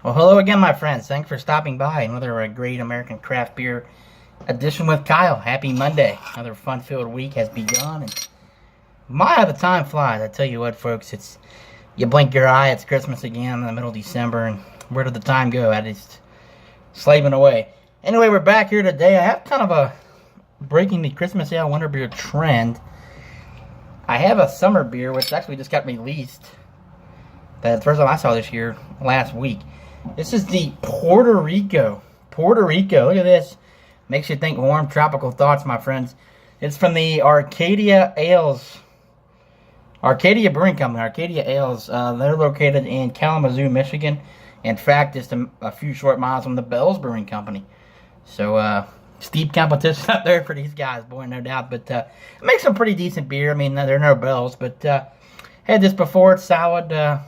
Well, hello again, my friends. Thanks for stopping by. Another great American craft beer edition with Kyle. Happy Monday. Another fun-filled week has begun. And my, how the time flies. I tell you what, folks, you blink your eye, it's Christmas again in the middle of December, and where did the time go? I just slaving away. Anyway, we're back here today. I have kind of a breaking the Christmas ale winter beer trend. I have a summer beer, which actually just got released. That's the first time I saw this year, last week. This is the Puerto Rico. Puerto Rico. Look at this. Makes you think warm tropical thoughts, my friends. It's from the Arcadia Brewing Company. Arcadia Ales. They're located in Kalamazoo, Michigan. In fact, just a few short miles from the Bell's Brewing Company. So, steep competition up there for these guys, boy, no doubt. But it makes some pretty decent beer. I mean, they're no Bells, but had this before. It's solid.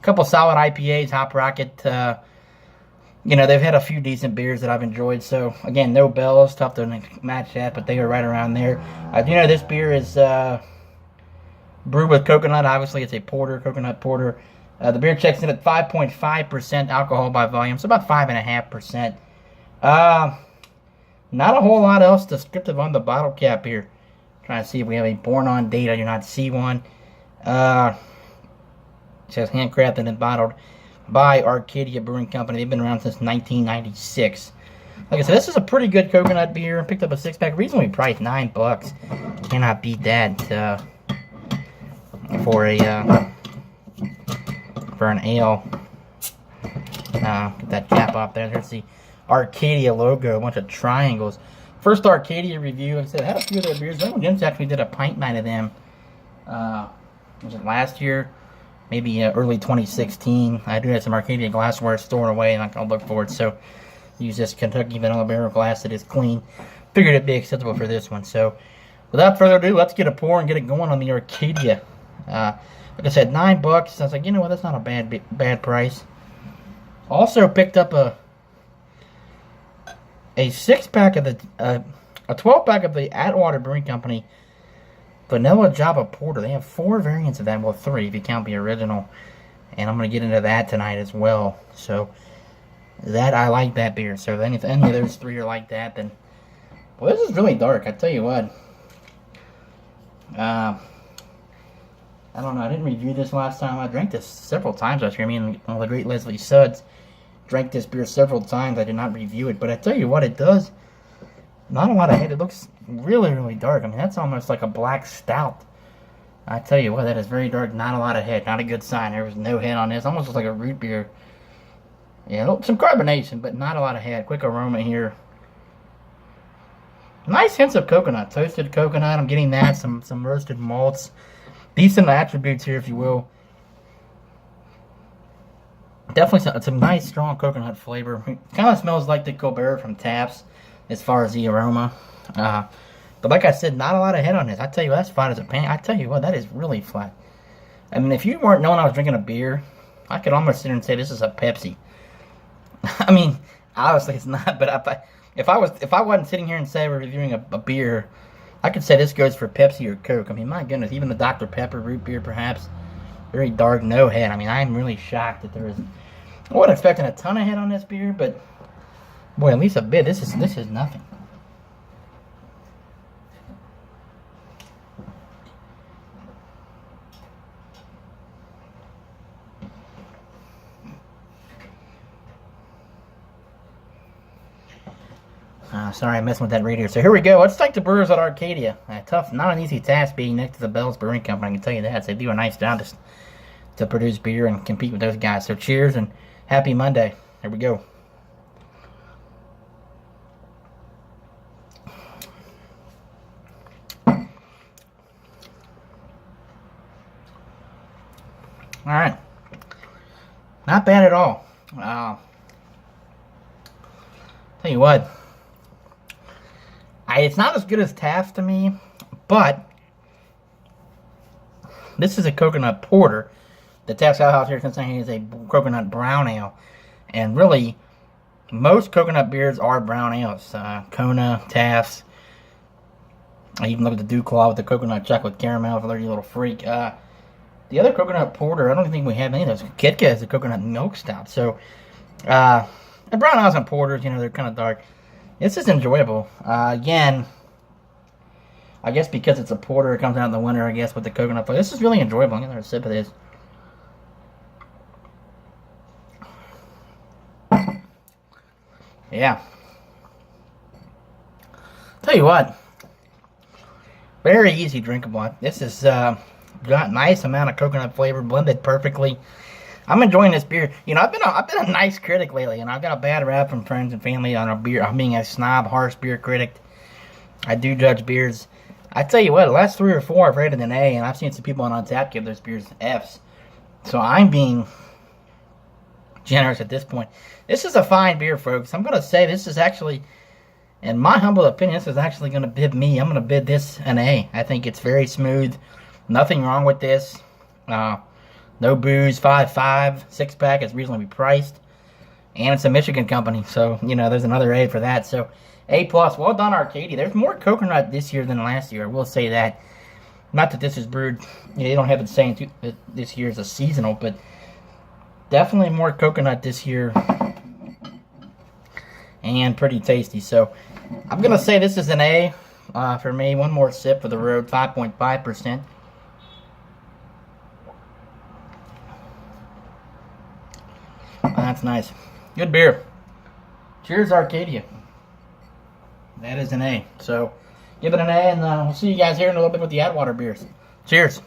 Couple solid IPAs, Hop Rocket. They've had a few decent beers that I've enjoyed. So, again, no Bells. Tough to match that, but they are right around there. I do know this beer is brewed with coconut. Obviously, it's a porter, coconut porter. The beer checks in at 5.5% alcohol by volume, so about 5.5%. Not a whole lot else descriptive on the bottle cap here. Trying to see if we have a born on date. I do not see one. It says handcrafted and bottled by Arcadia Brewing Company. They've been around since 1996. Like I said, this is a pretty good coconut beer. I picked up a 6-pack, reasonably priced, $9. Cannot beat that for an ale. Get that cap off there. There's the Arcadia logo, a bunch of triangles. First Arcadia review. Like I said, I had a few of their beers. Jim's actually did a pint night of them. Was it last year? Maybe early 2016. I do have some Arcadia glassware stored away, and I'll look for it. So, use this Kentucky Vanilla Barrel glass that is clean. Figured it'd be acceptable for this one. So, without further ado, let's get a pour and get it going on the Arcadia. Like I said, $9. I was like, you know what? That's not a bad price. Also picked up a 6-pack of a 12-pack of the Atwater Brewing Company Vanilla Java Porter. They have 4 variants of that. Well, 3 if you count the original. And I'm going to get into that tonight as well. So, I like that beer. So, if any of those 3 are like that, then... Well, this is really dark. I tell you what. I don't know. I didn't review this last time. I drank this several times last year. I mean, the great Leslie Suds drank this beer several times. I did not review it. But I tell you what, it does... Not a lot of head. It looks really, really dark. I mean, that's almost like a black stout. I tell you what, that is very dark. Not a lot of head. Not a good sign. There was no head on this. Almost looks like a root beer. Yeah, some carbonation, but not a lot of head. Quick aroma here. Nice hints of coconut. Toasted coconut. I'm getting that. Some roasted malts. Decent attributes here, if you will. Definitely some nice, strong coconut flavor. Kind of smells like the Colbert from Taps, as far as the aroma. But like I said, not a lot of head on this. I tell you, that's flat as a pan. I tell you what, that is really flat. I mean, if you weren't knowing I was drinking a beer, I could almost sit here and say this is a Pepsi. I mean, obviously it's not, but if I wasn't sitting here and say we're reviewing a beer, I could say this goes for Pepsi or Coke. I mean, my goodness, even the Dr. Pepper root beer, perhaps, very dark, no head. I mean, I'm really shocked that there is. I wasn't expecting a ton of head on this beer, but boy, at least a bit. This is nothing. Sorry, I'm messing with that radio. So here we go. Let's take the brewers at Arcadia. Tough, not an easy task being next to the Bell's Brewing Company. I can tell you that. So they do a nice job to produce beer and compete with those guys. So cheers and happy Monday. Here we go. Alright. Not bad at all. Tell you what. It's not as good as Taft's to me, but this is a coconut porter. The Taft's House here concerning is a coconut brown ale. And really, most coconut beers are brown ales. Kona, Taft's. I even look at the Dew Claw with the coconut chocolate caramel for you little freak. The other coconut porter, I don't think we have any of those. Kitka is a coconut milk stout. So And brown ales and porters, you know, they're kind of dark. This is enjoyable. Again, I guess because it's a porter, it comes out in the winter, I guess, with the coconut flavor. This is really enjoyable. I'm going to sip of this. Yeah. Tell you what. Very easy drinkable. This is got nice amount of coconut flavor, blended perfectly. I'm enjoying this beer. You know, I've been a nice critic lately, and I've got a bad rap from friends and family on a beer. I'm being a snob, harsh beer critic. I do judge beers. I tell you what, the last 3 or 4 I've rated an A, and I've seen some people on Untappd give those beers Fs. So I'm being generous at this point. This is a fine beer, folks. I'm going to say this is actually, in my humble opinion, this is actually going to bid me. I'm going to bid this an A. I think it's very smooth. Nothing wrong with this. No booze, 5.5, 6-pack. It's reasonably priced. And it's a Michigan company, so, you know, there's another A for that. So, A+. Well done, Arcadia. There's more coconut this year than last year. I will say that. Not that this is brewed, you know, they don't have it saying this year is a seasonal, but definitely more coconut this year. And pretty tasty. So, I'm going to say this is an A for me. One more sip for the road, 5.5%. That's nice. Good beer. Cheers, Arcadia. That is an A. So, give it an A, and we'll see you guys here in a little bit with the Atwater beers. Cheers.